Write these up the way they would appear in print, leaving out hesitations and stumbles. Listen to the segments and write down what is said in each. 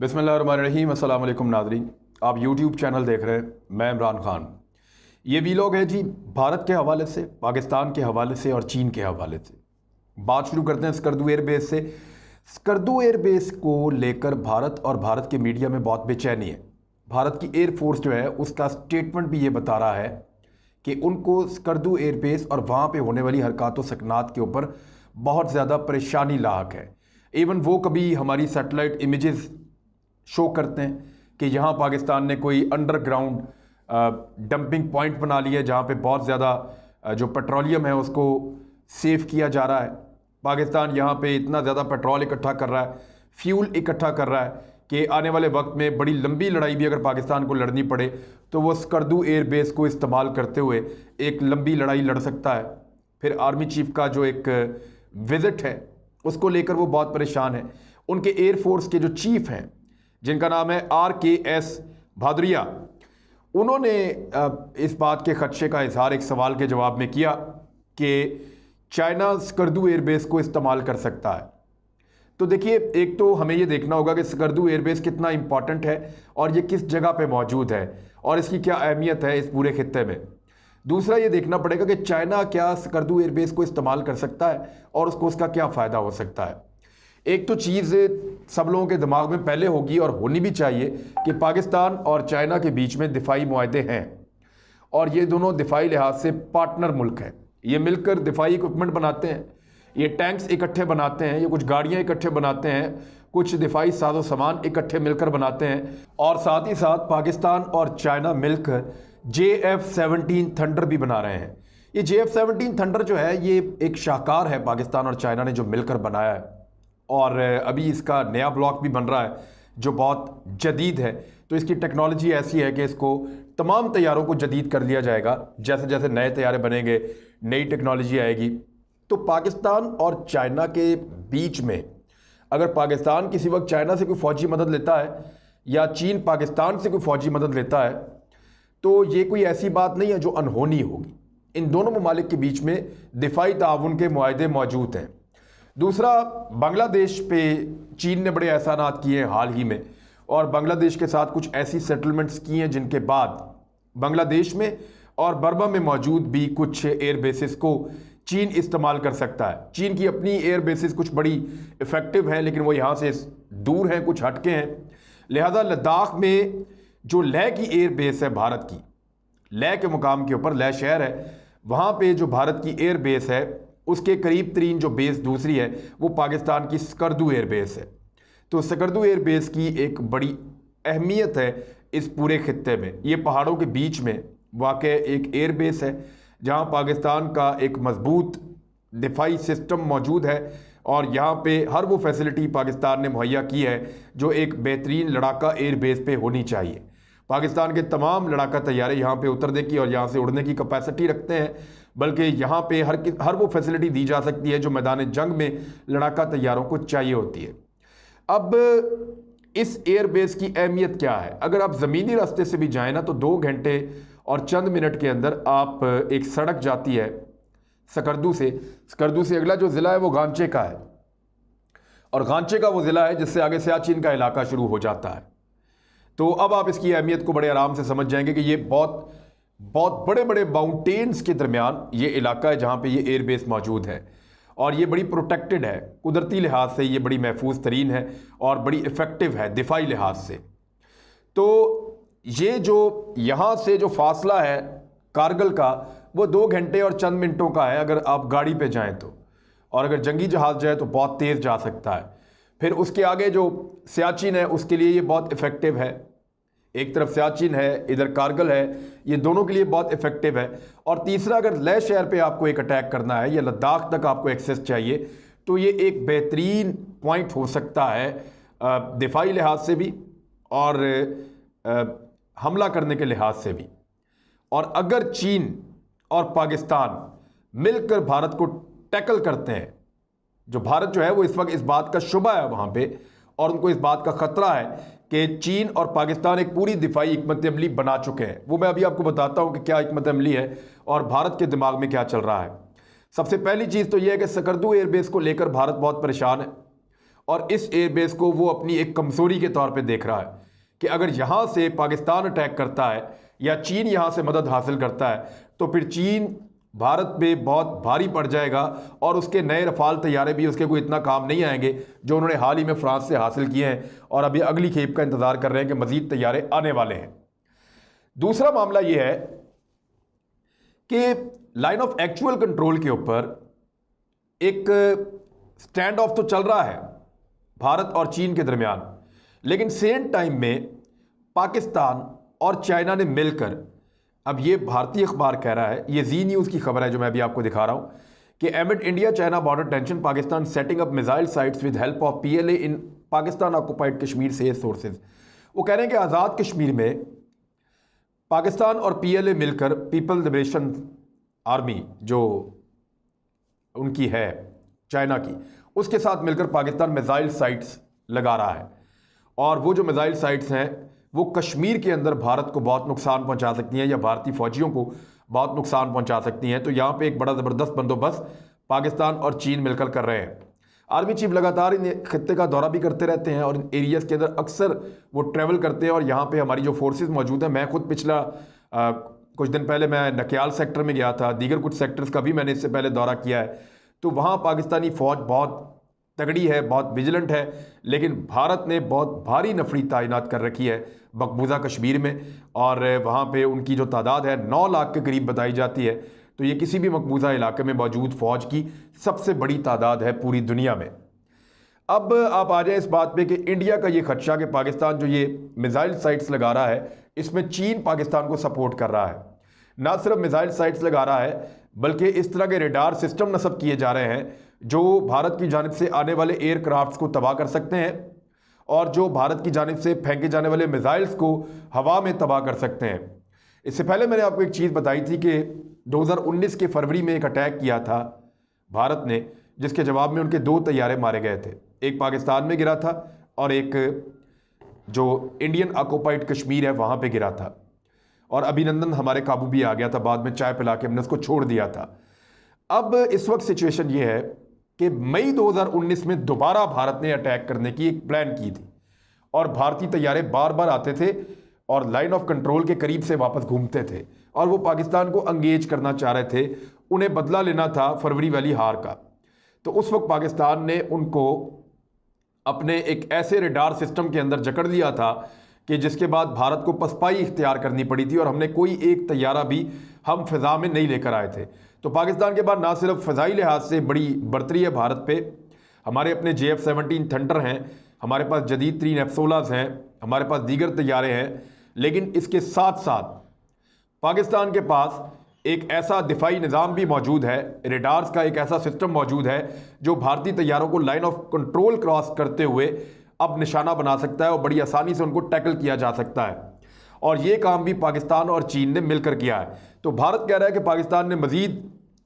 बिस्मिल्लाहिर्रहमानिर्रहीम। अस्सलाम वालेकुम नाज़रीन, आप यूट्यूब चैनल देख रहे हैं, मैं इमरान खान। ये वीलॉग है जी भारत के हवाले से, पाकिस्तान के हवाले से और चीन के हवाले से। बात शुरू करते हैं स्कर्दू एयरबेस से। स्कर्दू एयरबेस को लेकर भारत और भारत के मीडिया में बहुत बेचैनी है। भारत की एयरफोर्स जो है उसका स्टेटमेंट भी ये बता रहा है कि उनको स्कर्दू एयरबेस और वहाँ पे होने वाली हरकत व सकनात के ऊपर बहुत ज़्यादा परेशानी लाक है। इवन वो कभी हमारी सैटेलाइट इमेजेस शो करते हैं कि यहाँ पाकिस्तान ने कोई अंडरग्राउंड डंपिंग पॉइंट बना लिया है जहाँ पे बहुत ज़्यादा जो पेट्रोलियम है उसको सेव किया जा रहा है। पाकिस्तान यहाँ पे इतना ज़्यादा पेट्रोल इकट्ठा कर रहा है, फ्यूल इकट्ठा कर रहा है कि आने वाले वक्त में बड़ी लंबी लड़ाई भी अगर पाकिस्तान को लड़नी पड़े तो वो स्कर्दू एयरबेस को इस्तेमाल करते हुए एक लंबी लड़ाई लड़ सकता है। फिर आर्मी चीफ का जो एक विज़िट है उसको लेकर वो बहुत परेशान है। उनके एयरफोर्स के जो चीफ हैं जिनका नाम है RKS भादुरिया, उन्होंने इस बात के खदशे का इजहार एक सवाल के जवाब में किया कि चाइना स्कर्दू एयरबेस को इस्तेमाल कर सकता है। तो देखिए, एक तो हमें ये देखना होगा कि स्कर्दू एयरबेस कितना इंपॉर्टेंट है और ये किस जगह पे मौजूद है और इसकी क्या अहमियत है इस पूरे खित्ते में। दूसरा ये देखना पड़ेगा कि चाइना क्या स्कर्दू एयरबेस को इस्तेमाल कर सकता है और उसको उसका क्या फ़ायदा हो सकता है। एक तो चीज़ सब लोगों के दिमाग में पहले होगी और होनी भी चाहिए कि पाकिस्तान और चाइना के बीच में दिफाई मुआहदे हैं और ये दोनों दिफाई लिहाज से पार्टनर मुल्क हैं। ये मिलकर दिफाई इक्विपमेंट बनाते हैं, ये टैंक्स इकट्ठे बनाते हैं, ये कुछ गाड़ियाँ इकट्ठे बनाते हैं, कुछ दिफाई साजो सामान इकट्ठे मिलकर बनाते हैं। और साथ ही साथ पाकिस्तान और चाइना मिलकर JF-17 थंडर भी बना रहे हैं। ये JF-17 थंडर जो है ये एक शाहकार है पाकिस्तान और चाइना ने जो मिलकर बनाया है और अभी इसका नया ब्लॉक भी बन रहा है जो बहुत जदीद है। तो इसकी टेक्नोलॉजी ऐसी है कि इसको तमाम तैयारों को जदीद कर लिया जाएगा। जैसे जैसे नए तैयारे बनेंगे नई टेक्नोलॉजी आएगी। तो पाकिस्तान और चाइना के बीच में अगर पाकिस्तान किसी वक्त चाइना से कोई फ़ौजी मदद लेता है या चीन पाकिस्तान से कोई फ़ौजी मदद लेता है तो ये कोई ऐसी बात नहीं है जो अनहोनी होगी। इन दोनों ममालिक के बीच में दिफाई ताउन के मुआहदे मौजूद हैं। दूसरा, बांग्लादेश पे चीन ने बड़े एहसानात किए हैं हाल ही में और बांग्लादेश के साथ कुछ ऐसी सेटलमेंट्स की हैं जिनके बाद बांग्लादेश में और बर्मा में मौजूद भी कुछ एयर बेसिस को चीन इस्तेमाल कर सकता है। चीन की अपनी एयर बेसिस कुछ बड़ी इफ़ेक्टिव हैं लेकिन वो यहाँ से दूर हैं, कुछ हटके हैं। लिहाजा लद्दाख में जो लेह की एयर बेस है भारत की, लेह के मुकाम के ऊपर लेह शहर है, वहाँ पे जो भारत की एयर बेस है उसके करीब तरीन जो बेस दूसरी है वो पाकिस्तान की स्कर्दू एयर बेस है। तो स्कर्दू एयर बेस की एक बड़ी अहमियत है इस पूरे खित्ते में। ये पहाड़ों के बीच में वाक़ एक एयर बेस है जहाँ पाकिस्तान का एक मजबूत दिफाई सिस्टम मौजूद है और यहाँ पे हर वो फैसिलिटी पाकिस्तान ने मुहैया की है जो एक बेहतरीन लड़ाका एयर बेस पे होनी चाहिए। पाकिस्तान के तमाम लड़ाका तैयारे यहाँ पे उतरने की और यहाँ से उड़ने की कैपेसिटी रखते हैं, बल्कि यहाँ पे हर वो फैसिलिटी दी जा सकती है जो मैदान जंग में लड़ाका तैयारों को चाहिए होती है। अब इस एयर बेस की अहमियत क्या है? अगर आप ज़मीनी रास्ते से भी जाएँ ना तो 2 घंटे और चंद मिनट के अंदर आप एक सड़क जाती है स्कर्दू से। स्कर्दू से अगला जो ज़िला है वो गांचे का है और गांचे का वो ज़िला है जिससे आगे सियाचिन का इलाका शुरू हो जाता है। तो अब आप इसकी अहमियत को बड़े आराम से समझ जाएंगे कि ये बहुत बहुत बड़े बड़े माउंटेन्स के दरमियान ये इलाका है जहाँ पे ये एयर बेस मौजूद है और ये बड़ी प्रोटेक्टेड है। कुदरती लिहाज से ये बड़ी महफूज तरीन है और बड़ी इफ़ेक्टिव है दिफाई लिहाज से। तो ये जो यहाँ से जो फासला है कारगिल का वो 2 घंटे और चंद मिनटों का है अगर आप गाड़ी पे जाएं तो, और अगर जंगी जहाज़ जाए तो बहुत तेज़ जा सकता है। फिर उसके आगे जो सियाचिन है उसके लिए ये बहुत इफ़ेक्टिव है। एक तरफ सियाचिन है, इधर कारगिल है, ये दोनों के लिए बहुत इफ़ेक्टिव है। और तीसरा, अगर लेह शहर पे आपको एक अटैक करना है या लद्दाख तक आपको एक्सेस चाहिए तो ये एक बेहतरीन पॉइंट हो सकता है दिफाई लिहाज से भी और हमला करने के लिहाज से भी। और अगर चीन और पाकिस्तान मिलकर भारत को टैकल करते हैं, जो भारत जो है वो इस वक्त इस बात का शुबा है वहाँ पे और उनको इस बात का ख़तरा है कि चीन और पाकिस्तान एक पूरी दिफाई हिकमत अमली बना चुके हैं। वो मैं अभी आपको बताता हूँ कि क्या हिकमत अमली है और भारत के दिमाग में क्या चल रहा है। सबसे पहली चीज़ तो यह है कि स्कर्दू एयरबेस को लेकर भारत बहुत परेशान है और इस एयरबेस को वो अपनी एक कमज़ोरी के तौर पे देख रहा है कि अगर यहाँ से पाकिस्तान अटैक करता है या चीन यहाँ से मदद हासिल करता है तो फिर चीन भारत पे बहुत भारी पड़ जाएगा और उसके नए रफाल तैयारे भी उसके कोई इतना काम नहीं आएंगे जो उन्होंने हाल ही में फ्रांस से हासिल किए हैं और अभी अगली खेप का इंतज़ार कर रहे हैं कि मज़ीद तैयारे आने वाले हैं। दूसरा मामला यह है कि लाइन ऑफ एक्चुअल कंट्रोल के ऊपर एक स्टैंड ऑफ तो चल रहा है भारत और चीन के दरमियान, लेकिन सेम टाइम में पाकिस्तान और चाइना ने मिलकर, अब ये भारतीय अखबार कह रहा है, ये जी न्यूज़ की खबर है जो मैं अभी आपको दिखा रहा हूँ कि एमिड India China border tension Pakistan setting up missile sites with help of PLA in Pakistan occupied Kashmir से सोर्सेज। वो कह रहे हैं कि आज़ाद कश्मीर में पाकिस्तान और पीएलए मिलकर पीपल लिबरेशन आर्मी जो उनकी है चाइना की, उसके साथ मिलकर पाकिस्तान मिसाइल साइट्स लगा रहा है और वो जो मिसाइल साइट्स हैं वो कश्मीर के अंदर भारत को बहुत नुकसान पहुंचा सकती हैं या भारतीय फौजियों को बहुत नुकसान पहुंचा सकती हैं। तो यहाँ पे एक बड़ा ज़बरदस्त बंदोबस्त पाकिस्तान और चीन मिलकर कर रहे हैं। आर्मी चीफ लगातार इन खत्ते का दौरा भी करते रहते हैं और इन एरियाज़ के अंदर अक्सर वो ट्रैवल करते हैं और यहाँ पे हमारी जो फोर्सेस मौजूद हैं, मैं खुद पिछला कुछ दिन पहले मैं नकियाल सेक्टर में गया था, दीगर कुछ सेक्टर्स का भी मैंने इससे पहले दौरा किया है, तो वहाँ पाकिस्तानी फ़ौज बहुत तगड़ी है, बहुत विजिलेंट है, लेकिन भारत ने बहुत भारी नफरी तैनात कर रखी है मकबूजा कश्मीर में और वहाँ पे उनकी जो तादाद है 9 लाख के करीब बताई जाती है। तो ये किसी भी मकबूजा इलाके में मौजूद फ़ौज की सबसे बड़ी तादाद है पूरी दुनिया में। अब आप आ जाए इस बात पे कि इंडिया का ये खदशा कि पाकिस्तान जो ये मिसाइल साइट्स लगा रहा है इसमें चीन पाकिस्तान को सपोर्ट कर रहा है। ना सिर्फ मिसाइल साइट्स लगा रहा है बल्कि इस तरह के रेडार सिस्टम नस्ब किए जा रहे हैं जो भारत की जानिब से आने वाले एयरक्राफ्ट्स को तबाह कर सकते हैं और जो भारत की जानिब से फेंके जाने वाले मिसाइल्स को हवा में तबाह कर सकते हैं। इससे पहले मैंने आपको एक चीज़ बताई थी कि 2019 के फरवरी में एक अटैक किया था भारत ने, जिसके जवाब में उनके 2 तैयारे मारे गए थे, एक पाकिस्तान में गिरा था और एक जो इंडियन ऑक्युपाइड कश्मीर है वहाँ पे गिरा था और अभिनंदन हमारे काबू भी आ गया था, बाद में चाय पिला के हमने उसको छोड़ दिया था। अब इस वक्त सिचुएशन ये है कि मई 2019 में दोबारा भारत ने अटैक करने की एक प्लान की थी और भारतीय तैयारे बार बार आते थे और लाइन ऑफ कंट्रोल के करीब से वापस घूमते थे और वो पाकिस्तान को एंगेज करना चाह रहे थे, उन्हें बदला लेना था फरवरी वाली हार का। तो उस वक्त पाकिस्तान ने उनको अपने एक ऐसे रेडार सिस्टम के अंदर जकड़ लिया था कि जिसके बाद भारत को पसपाई इख्तियार करनी पड़ी थी और हमने कोई एक तैयारा भी हम फ़िज़ा में नहीं लेकर आए थे। तो पाकिस्तान के बाद ना सिर्फ फ़िज़ाई लिहाज से बड़ी बढ़तरी है भारत पे, हमारे अपने JF-17 थंडर हैं, हमारे पास जदीद तरीन F-16 हैं, हमारे पास दीगर तैयारे हैं, लेकिन इसके साथ साथ पाकिस्तान के पास एक ऐसा दिफाई निज़ाम भी मौजूद है, रेडार्स का एक ऐसा सिस्टम मौजूद है जो भारतीय तैयारों को लाइन ऑफ कंट्रोल क्रॉस करते हुए अब निशाना बना सकता है और बड़ी आसानी से उनको टैकल किया जा सकता है। और ये काम भी पाकिस्तान और चीन ने मिलकर किया है। तो भारत कह रहा है कि पाकिस्तान ने मज़ीद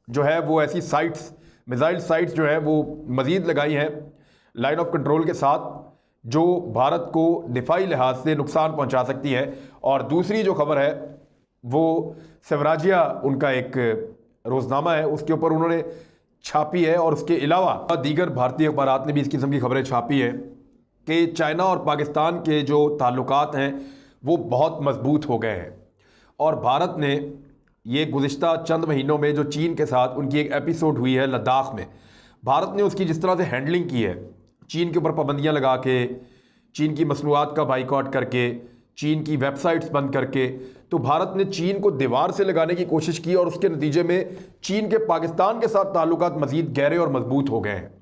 जो है वो ऐसी साइट्स, मिसाइल साइट्स जो है वो मज़ीद लगाई हैं लाइन ऑफ कंट्रोल के साथ जो भारत को दिफाई लिहाज से नुकसान पहुंचा सकती है। और दूसरी जो खबर है वो स्वराजिया उनका एक रोज़नामा है, उसके ऊपर उन्होंने छापी है और उसके अलावा दीगर भारतीय अखबारात ने भी इस किस्म की खबरें छापी है कि चाइना और पाकिस्तान के जो ताल्लुकात हैं वो बहुत मजबूत हो गए हैं और भारत ने ये गुज़िश्ता चंद महीनों में जो चीन के साथ उनकी एक एपिसोड हुई है लद्दाख में, भारत ने उसकी जिस तरह से हैंडलिंग की है, चीन के ऊपर पाबंदियां लगा के, चीन की मसनूआत का बाइकआउट करके, चीन की वेबसाइट्स बंद करके, तो भारत ने चीन को दीवार से लगाने की कोशिश की और उसके नतीजे में चीन के पाकिस्तान के साथ ताल्लुकात मज़ीद गहरे और मजबूत हो गए हैं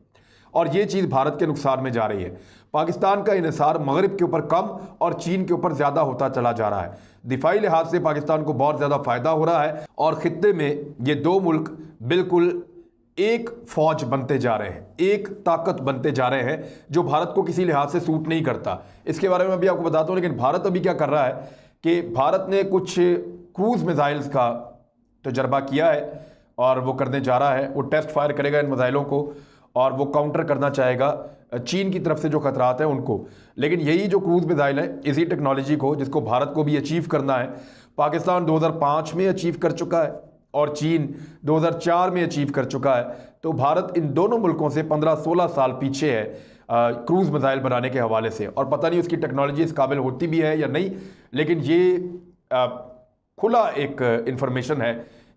और ये चीज़ भारत के नुकसान में जा रही है। पाकिस्तान का इन्हिसार मगरिब के ऊपर कम और चीन के ऊपर ज़्यादा होता चला जा रहा है। दिफाई लिहाज से पाकिस्तान को बहुत ज़्यादा फ़ायदा हो रहा है और ख़ित्ते में ये 2 मुल्क बिल्कुल एक फ़ौज बनते जा रहे हैं, एक ताकत बनते जा रहे हैं जो भारत को किसी लिहाज से सूट नहीं करता। इसके बारे में अभी आपको बताता हूँ, लेकिन भारत अभी क्या कर रहा है कि भारत ने कुछ क्रूज़ मिसाइल्स का तजर्बा किया है और वो करने जा रहा है। वो टेस्ट फायर करेगा इन मिसाइलों को और वो काउंटर करना चाहेगा चीन की तरफ से जो खतरात हैं उनको। लेकिन यही जो क्रूज़ मिसाइल है, इसी टेक्नोलॉजी को जिसको भारत को भी अचीव करना है, पाकिस्तान 2005 में अचीव कर चुका है और चीन 2004 में अचीव कर चुका है। तो भारत इन दोनों मुल्कों से 15-16 साल पीछे है क्रूज़ मिसाइल बनाने के हवाले से, और पता नहीं उसकी टेक्नोलॉजी इस काबिल होती भी है या नहीं, लेकिन ये खुला एक इंफॉर्मेशन है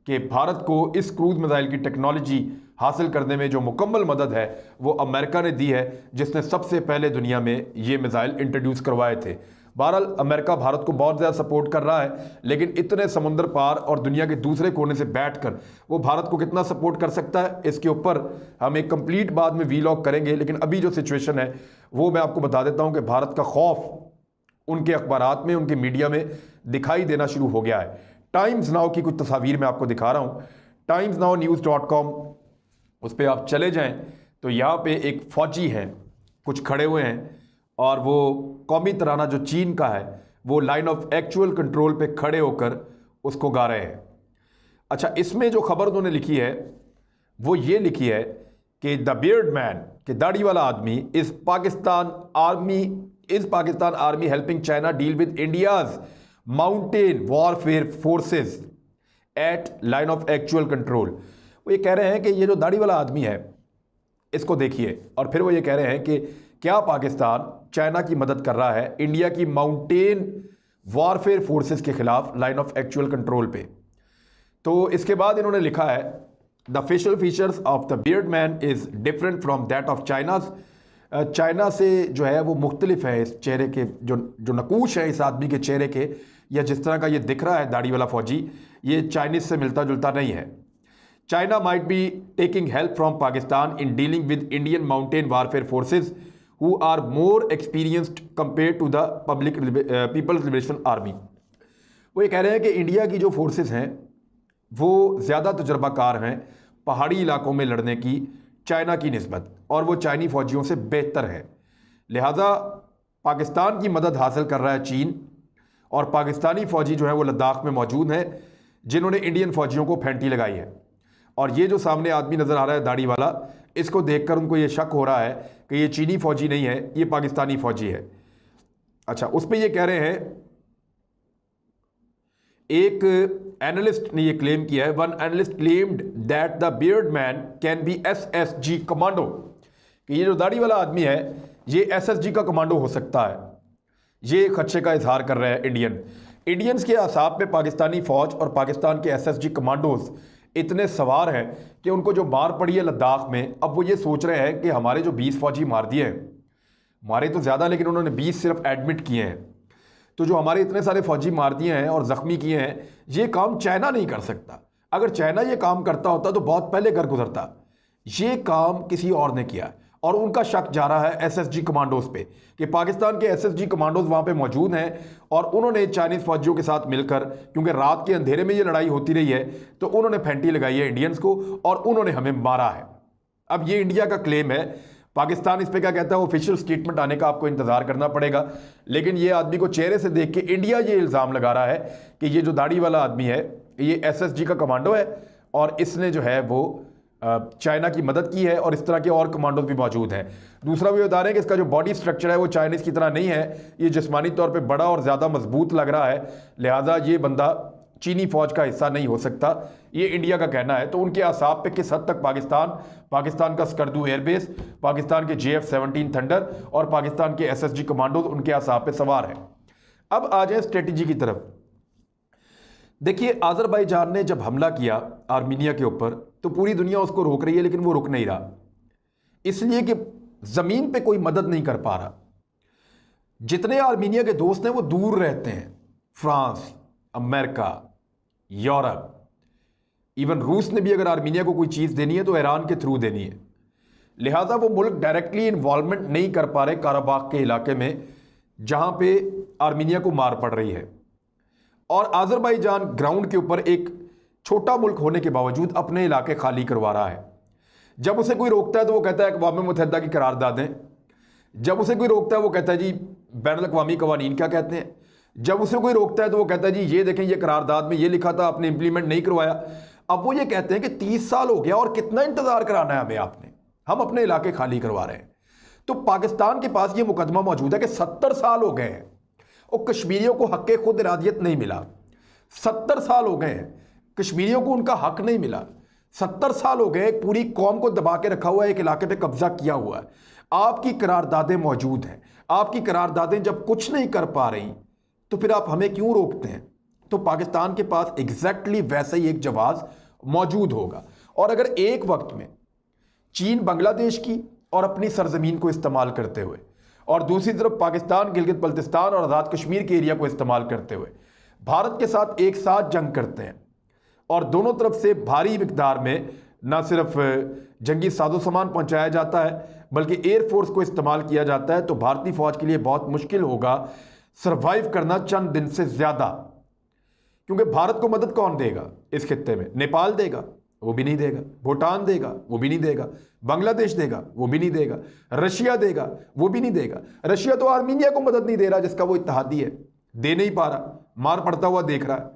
कि भारत को इस क्रूज़ मिसाइल की टेक्नोलॉजी हासिल करने में जो मुकम्मल मदद है वो अमेरिका ने दी है, जिसने सबसे पहले दुनिया में ये मिसाइल इंट्रोड्यूस करवाए थे। बहरहाल अमेरिका भारत को बहुत ज़्यादा सपोर्ट कर रहा है, लेकिन इतने समुंदर पार और दुनिया के दूसरे कोने से बैठकर वो भारत को कितना सपोर्ट कर सकता है, इसके ऊपर हम एक कंप्लीट बाद में वीलॉग करेंगे। लेकिन अभी जो सिचुएशन है वो मैं आपको बता देता हूँ कि भारत का खौफ उनके अखबारात में, उनके मीडिया में दिखाई देना शुरू हो गया है। टाइम्स नाउ की कुछ तस्वीर मैं आपको दिखा रहा हूँ, timesnownews.com, उस पर आप चले जाएं तो यहाँ पे एक फौजी हैं कुछ खड़े हुए हैं, और वो कौमी तराना जो चीन का है वो लाइन ऑफ एक्चुअल कंट्रोल पे खड़े होकर उसको गा रहे हैं। अच्छा, इसमें जो खबर उन्होंने लिखी है वो ये लिखी है कि द बियर्ड मैन, कि दाढ़ी वाला आदमी, is Pakistan army helping China deal with India's mountain warfare forces eight line of actual control. वो ये कह रहे हैं कि ये जो दाढ़ी वाला आदमी है इसको देखिए, और फिर वो ये कह रहे हैं कि क्या पाकिस्तान चाइना की मदद कर रहा है इंडिया की माउंटेन वॉरफेयर फोर्सेस के खिलाफ लाइन ऑफ एक्चुअल कंट्रोल पे। तो इसके बाद इन्होंने लिखा है the facial features of the beard man is different from that of China's. China से जो है वो मुख्तलिफ है, इस चेहरे के जो नकूश है इस आदमी के चेहरे के, या जिस तरह का ये दिख रहा है दाढ़ी वाला फौजी, ये चाइनीज से मिलता जुलता नहीं है। China might be taking help from Pakistan in dealing with Indian mountain warfare forces who are more experienced compared to the people's liberation army. वो ये कह रहे हैं कि इंडिया की जो फोर्सेस हैं वो ज़्यादा तजर्बाकार हैं पहाड़ी इलाकों में लड़ने की चाइना की निस्बत, और वो चाइनी फ़ौजियों से बेहतर है। लिहाजा पाकिस्तान की मदद हासिल कर रहा है चीन, और पाकिस्तानी फ़ौजी जो है वो लद्दाख में मौजूद हैं जिन्होंने इंडियन फ़ौजियों को फेंटी लगाई है। और ये जो सामने आदमी नज़र आ रहा है दाढ़ी वाला, इसको देखकर उनको ये शक हो रहा है कि ये चीनी फौजी नहीं है, ये पाकिस्तानी फौजी है। अच्छा, उस पर ये कह रहे हैं, एक एनालिस्ट ने ये क्लेम किया है, one analyst claimed that the beard man can be SSG commando, कि ये जो दाढ़ी वाला आदमी है ये एसएसजी का कमांडो हो सकता है। ये खदशे का इजहार कर रहे हैं इंडियंस के असाब पे पाकिस्तानी फौज और पाकिस्तान के एसएसजी कमांडोज इतने सवार हैं कि उनको जो मार पड़ी है लद्दाख में, अब वो ये सोच रहे हैं कि हमारे जो 20 फौजी मार दिए हैं, मारे तो ज़्यादा लेकिन उन्होंने 20 सिर्फ एडमिट किए हैं, तो जो हमारे इतने सारे फौजी मार दिए हैं और ज़ख्मी किए हैं, ये काम चाइना नहीं कर सकता। अगर चाइना ये काम करता होता तो बहुत पहले कर गुजरता। ये काम किसी और ने किया, और उनका शक जा रहा है एसएसजी कमांडोज पे कि पाकिस्तान के एसएसजी कमांडोज वहाँ पे मौजूद हैं, और उन्होंने चाइनीज़ फौजियों के साथ मिलकर, क्योंकि रात के अंधेरे में ये लड़ाई होती रही है, तो उन्होंने फेंटी लगाई है इंडियंस को और उन्होंने हमें मारा है। अब ये इंडिया का क्लेम है, पाकिस्तान इस पर क्या कहता है ऑफिशियल स्टेटमेंट आने का आपको इंतजार करना पड़ेगा। लेकिन ये आदमी को चेहरे से देख के इंडिया ये इल्ज़ाम लगा रहा है कि ये जो दाढ़ी वाला आदमी है ये एसएसजी का कमांडो है, और इसने जो है वो चाइना की मदद की है, और इस तरह के और कमांडोज भी मौजूद हैं। दूसरा भी बता रहे हैं कि इसका जो बॉडी स्ट्रक्चर है वो चाइनीज़ की तरह नहीं है, ये जिस्मानी तौर पे बड़ा और ज़्यादा मजबूत लग रहा है, लिहाजा ये बंदा चीनी फौज का हिस्सा नहीं हो सकता, ये इंडिया का कहना है। तो उनके आसाब पे किस हद तक पाकिस्तान का स्कर्दू एयरबेस, पाकिस्तान के JF-17 थंडर और पाकिस्तान के एसएसजी कमांडोज उनके आसाब पे सवार हैं। अब आ जाए स्ट्रेटजी की तरफ। देखिए, अज़रबैजान ने जब हमला किया आर्मीनिया के ऊपर तो पूरी दुनिया उसको रोक रही है, लेकिन वो रुक नहीं रहा, इसलिए कि ज़मीन पे कोई मदद नहीं कर पा रहा। जितने आर्मीनिया के दोस्त हैं वो दूर रहते हैं, फ्रांस, अमेरिका, यूरोप, इवन रूस ने भी अगर आर्मीनिया को कोई चीज़ देनी है तो ईरान के थ्रू देनी है। लिहाजा वो मुल्क डायरेक्टली इन्वॉल्वमेंट नहीं कर पा रहे काराबाग के इलाके में जहां पे आर्मीनिया को मार पड़ रही है। और अज़रबैजान ग्राउंड के ऊपर एक छोटा मुल्क होने के बावजूद अपने इलाके खाली करवा रहा है। जब उसे कोई रोकता है तो वो कहता है अक़वाम मुत्तहिदा की करारदादें, जब उसे कोई रोकता है वो कहता है जी बैनुल-अक़वामी कवानीन क्या कहते हैं, जब उसे कोई रोकता है तो वो कहता है जी ये देखें ये करारदाद में ये लिखा था, आपने इंप्लीमेंट नहीं करवाया। अब वो ये कहते हैं कि 30 साल हो गया और कितना इंतजार कराना है हमें आपने, हम अपने इलाके खाली करवा रहे हैं। तो पाकिस्तान के पास ये मुकदमा मौजूद है कि 70 साल हो गए हैं और कश्मीरियों को हक़ खुद इरादियत नहीं मिला। 70 साल हो गए हैं, कश्मीरियों को उनका हक नहीं मिला। 70 साल हो गए, पूरी कौम को दबा के रखा हुआ है, एक इलाके पे कब्जा किया हुआ है। आपकी करारदादें मौजूद हैं। आपकी करारदादें जब कुछ नहीं कर पा रही तो फिर आप हमें क्यों रोकते हैं? तो पाकिस्तान के पास एग्जैक्टली वैसा ही एक जवाब मौजूद होगा। और अगर एक वक्त में चीन बांग्लादेश की और अपनी सरजमीन को इस्तेमाल करते हुए और दूसरी तरफ पाकिस्तान गिलगित बल्तिस्तान और आज़ाद कश्मीर के एरिया को इस्तेमाल करते हुए भारत के साथ एक साथ जंग करते हैं और दोनों तरफ से भारी मिकदार में न सिर्फ जंगी साजो सामान पहुंचाया जाता है बल्कि एयरफोर्स को इस्तेमाल किया जाता है, तो भारतीय फौज के लिए बहुत मुश्किल होगा सरवाइव करना चंद दिन से ज़्यादा। क्योंकि भारत को मदद कौन देगा इस खित्ते में? नेपाल देगा? वो भी नहीं देगा। भूटान देगा? वो भी नहीं देगा। बांग्लादेश देगा? वो भी नहीं देगा। रशिया देगा? वो भी नहीं देगा। रशिया तो आर्मीनिया को मदद नहीं दे रहा जिसका वो इत्तेहादी है, दे नहीं पा रहा, मार पड़ता हुआ देख रहा है।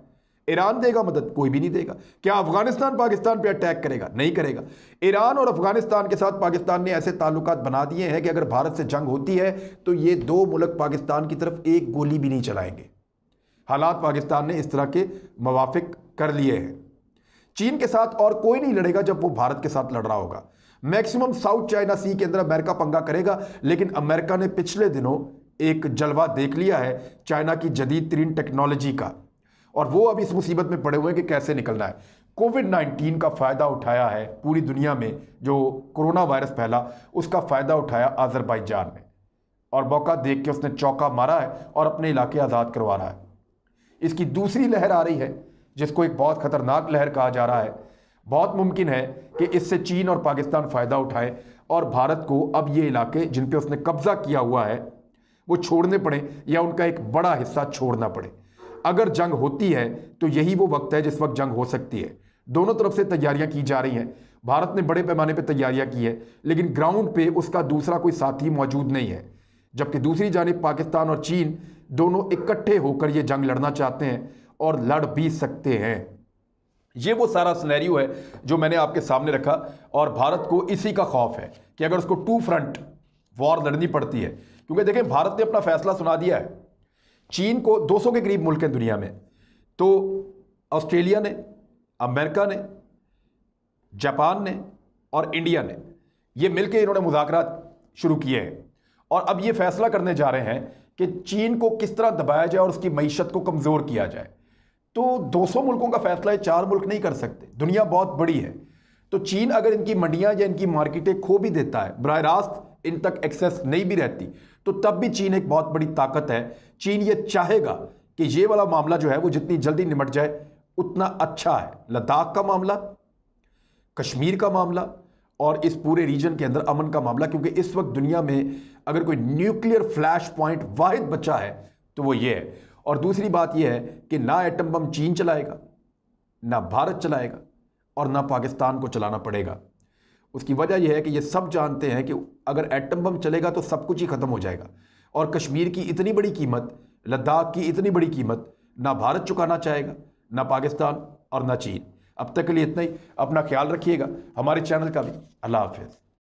ईरान देगा मदद? कोई भी नहीं देगा। क्या अफगानिस्तान पाकिस्तान पे अटैक करेगा? नहीं करेगा। ईरान और अफगानिस्तान के साथ पाकिस्तान ने ऐसे ताल्लुकात बना दिए हैं कि अगर भारत से जंग होती है तो ये दो मुल्क पाकिस्तान की तरफ एक गोली भी नहीं चलाएंगे। हालात पाकिस्तान ने इस तरह के मवाफिक कर लिए हैं। चीन के साथ और कोई नहीं लड़ेगा जब वो भारत के साथ लड़ रहा होगा। मैक्सिमम साउथ चाइना सी के अंदर अमेरिका पंगा करेगा, लेकिन अमेरिका ने पिछले दिनों एक जलवा देख लिया है चाइना की जदीद तरीन टेक्नोलॉजी का, और वो अब इस मुसीबत में पड़े हुए हैं कि कैसे निकलना है। कोविड-19 का फ़ायदा उठाया है पूरी दुनिया में, जो कोरोना वायरस फैला उसका फ़ायदा उठाया अज़रबैजान ने, और मौका देख के उसने चौका मारा है और अपने इलाके आज़ाद करवा रहा है। इसकी दूसरी लहर आ रही है जिसको एक बहुत ख़तरनाक लहर कहा जा रहा है। बहुत मुमकिन है कि इससे चीन और पाकिस्तान फ़ायदा उठाएं और भारत को अब ये इलाके जिन पे उसने कब्ज़ा किया हुआ है वो छोड़ने पड़े या उनका एक बड़ा हिस्सा छोड़ना पड़े। अगर जंग होती है तो यही वो वक्त है जिस वक्त जंग हो सकती है। दोनों तरफ से तैयारियां की जा रही हैं। भारत ने बड़े पैमाने पर तैयारियां की है, लेकिन ग्राउंड पे उसका दूसरा कोई साथी मौजूद नहीं है। जबकि दूसरी जानिब पाकिस्तान और चीन दोनों इकट्ठे होकर ये जंग लड़ना चाहते हैं और लड़ भी सकते हैं। ये वो सारा सिनेरियो है जो मैंने आपके सामने रखा, और भारत को इसी का खौफ है कि अगर उसको टू फ्रंट वॉर लड़नी पड़ती है, क्योंकि देखें भारत ने अपना फैसला सुना दिया है। चीन को 200 के करीब मुल्क हैं दुनिया में, तो ऑस्ट्रेलिया ने, अमेरिका ने, जापान ने और इंडिया ने ये मिलकर इन्होंने मुज़ाकरात शुरू किए हैं और अब ये फैसला करने जा रहे हैं कि चीन को किस तरह दबाया जाए और उसकी मईशत को कमज़ोर किया जाए। तो 200 मुल्कों का फैसला है, 4 मुल्क नहीं कर सकते। दुनिया बहुत बड़ी है, तो चीन अगर इनकी मंडियां या इनकी मार्केटें खो भी देता है, बराह रास्त इन तक एक्सेस नहीं भी रहती, तो तब भी चीन एक बहुत बड़ी ताकत है। चीन ये चाहेगा कि ये वाला मामला जो है वो जितनी जल्दी निमट जाए उतना अच्छा है। लद्दाख का मामला, कश्मीर का मामला और इस पूरे रीजन के अंदर अमन का मामला, क्योंकि इस वक्त दुनिया में अगर कोई न्यूक्लियर फ्लैश पॉइंट वाहिद बचा है तो वो ये है। और दूसरी बात यह है कि ना एटम बम चीन चलाएगा, ना भारत चलाएगा और ना पाकिस्तान को चलाना पड़ेगा। उसकी वजह यह है कि ये सब जानते हैं कि अगर एटम बम चलेगा तो सब कुछ ही खत्म हो जाएगा, और कश्मीर की इतनी बड़ी कीमत, लद्दाख की इतनी बड़ी कीमत ना भारत चुकाना चाहेगा, ना पाकिस्तान और ना चीन। अब तक के लिए इतना ही। अपना ख्याल रखिएगा, हमारे चैनल का भी। अल्लाह हाफिज़।